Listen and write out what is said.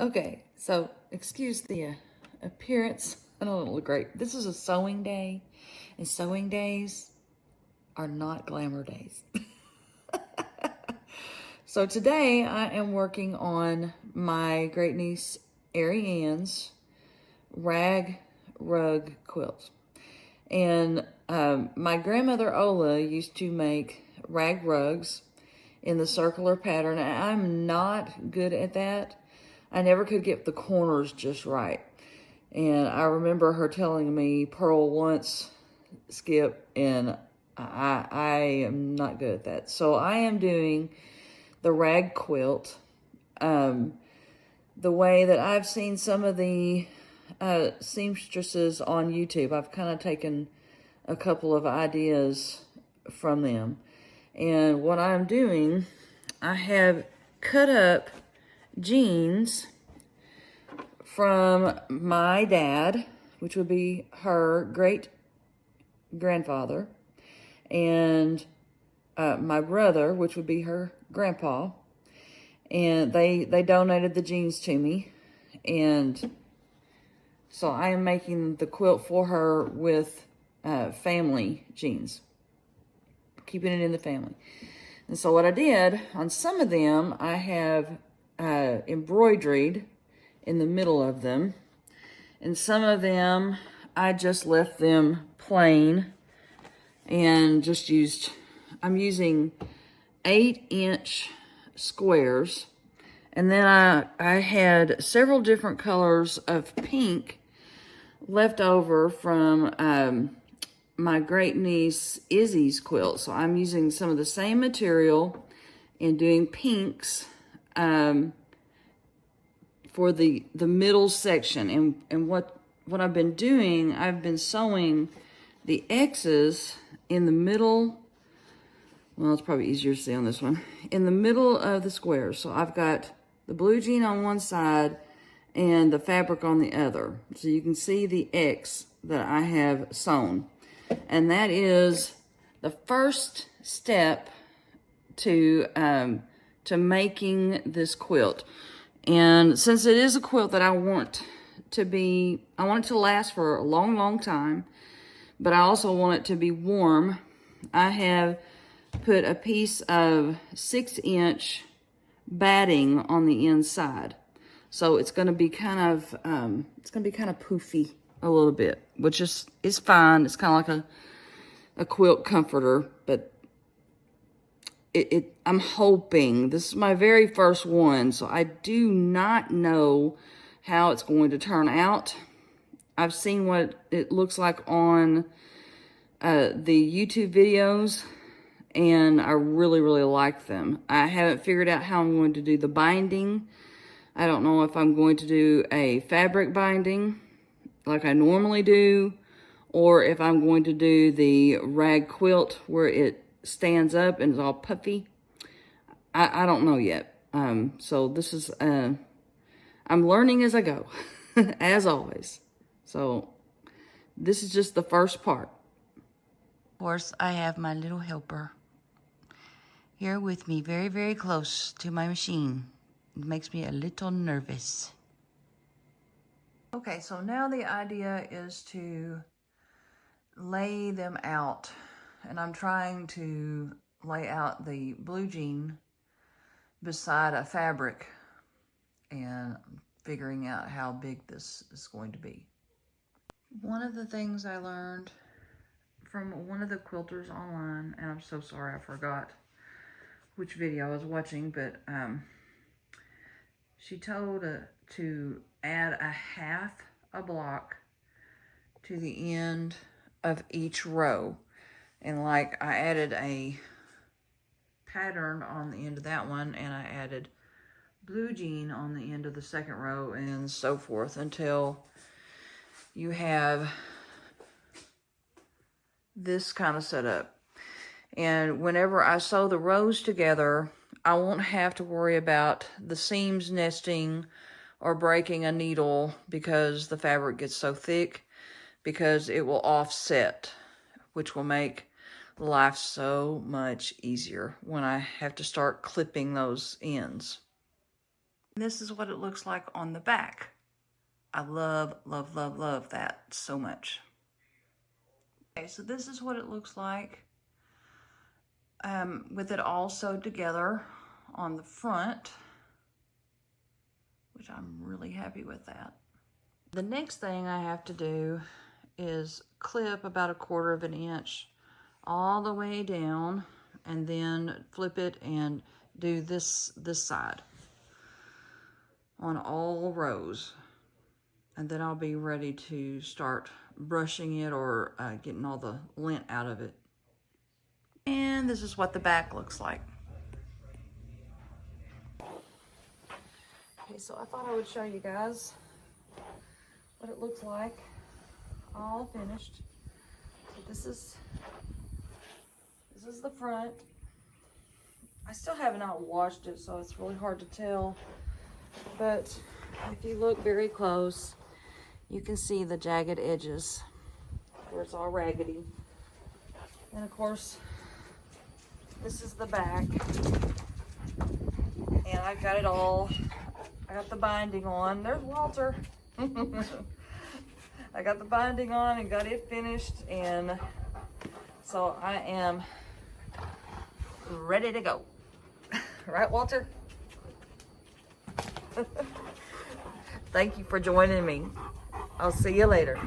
Okay, so excuse the appearance. I don't look great. This is a sewing day, and sewing days are not glamour days. So today I am working on my great niece Arianne's rag rug quilt. And my grandmother Ola used to make rag rugs in the circular pattern, and I'm not good at that. I never could get the corners just right. And I remember her telling me purl once, skip, and I am not good at that. So I am doing the rag quilt the way that I've seen some of the seamstresses on YouTube. I've kind of taken a couple of ideas from them. And what I'm doing, I have cut up jeans from my dad, which would be her great grandfather, and my brother, which would be her grandpa. And they donated the jeans to me, and so I am making the quilt for her with family jeans, keeping it in the family. And so what I did on some of them, I have embroidered in the middle of them, and some of them I just left them plain and just used, I'm using 8-inch squares. And then I had several different colors of pink left over from my great niece Izzy's quilt. So I'm using some of the same material and doing pinks for the middle section. And what I've been doing, I've been sewing the X's in the middle. Well, it's probably easier to see on this one. In the middle of the squares. So I've got the blue jean on one side and the fabric on the other. So you can see the X that I have sewn. And that is the first step to making this quilt. And since it is a quilt that I want it to last for a long, long time, but I also want it to be warm, I have put a piece of 6-inch batting on the inside. So it's going to be kind of poofy a little bit, which is fine. It's kind of like a quilt comforter, but I'm hoping, this is my very first one, so I do not know how it's going to turn out. I've seen what it looks like on the YouTube videos, and I really, really like them. I haven't figured out how I'm going to do the binding. I don't know if I'm going to do a fabric binding like I normally do, or if I'm going to do the rag quilt where it stands up and is all puffy. I don't know yet. So this is, I'm learning as I go, as always. So this is just the first part. Of course, I have my little helper here with me, very, very close to my machine. It makes me a little nervous. Okay, so now the idea is to lay them out. And I'm trying to lay out the blue jean beside a fabric and figuring out how big this is going to be. One of the things I learned from one of the quilters online, and I'm so sorry I forgot which video I was watching, but she told to add a half a block to the end of each row. And like I added a pattern on the end of that one, and I added blue jean on the end of the second row, and so forth until you have this kind of set up. And whenever I sew the rows together, I won't have to worry about the seams nesting or breaking a needle because the fabric gets so thick, because it will offset, which will make life so much easier when I have to start clipping those ends. This is what it looks like on the back. I love, love, love, love that so much. Okay, so this is what it looks like with it all sewed together on the front, which I'm really happy with that. The next thing I have to do is clip about 1/4 of an inch all the way down and then flip it and do this side on all rows. And then I'll be ready to start brushing it or getting all the lint out of it. And this is what the back looks like. Okay, so I thought I would show you guys what it looks like all finished. So this is the front. I still have not washed it, so it's really hard to tell. But if you look very close, you can see the jagged edges where it's all raggedy. And of course, this is the back. And I've got it all. I got the binding on. There's Walter. I got the binding on and got it finished. And so I am ready to go. Right, Walter? Thank you for joining me. I'll see you later.